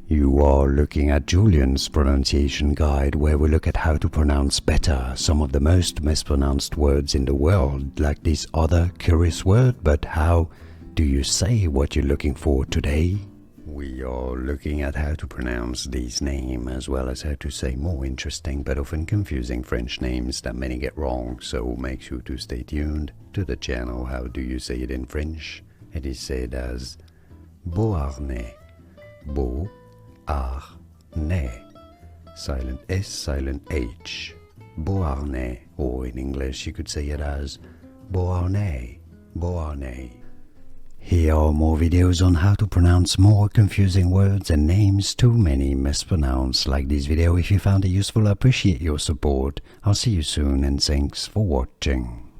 You are looking at Julian's pronunciation guide, where we look at how to pronounce better some of the most mispronounced words in the world, like this other curious word. But how do you say what you're looking for today? We are looking at how to pronounce these names, as well as how to say more interesting but often confusing French names that many get wrong, so make sure to stay tuned to the channel. How do you say it in French? It is said as Beauharnais. Beauharnais. Silent S, silent H. Beauharnais. Or in English you could say it as Beauharnais. Beauharnais. Here are more videos on how to pronounce more confusing words and names too many mispronounced. Like this video if you found it useful. I appreciate your support. I'll see you soon and thanks for watching.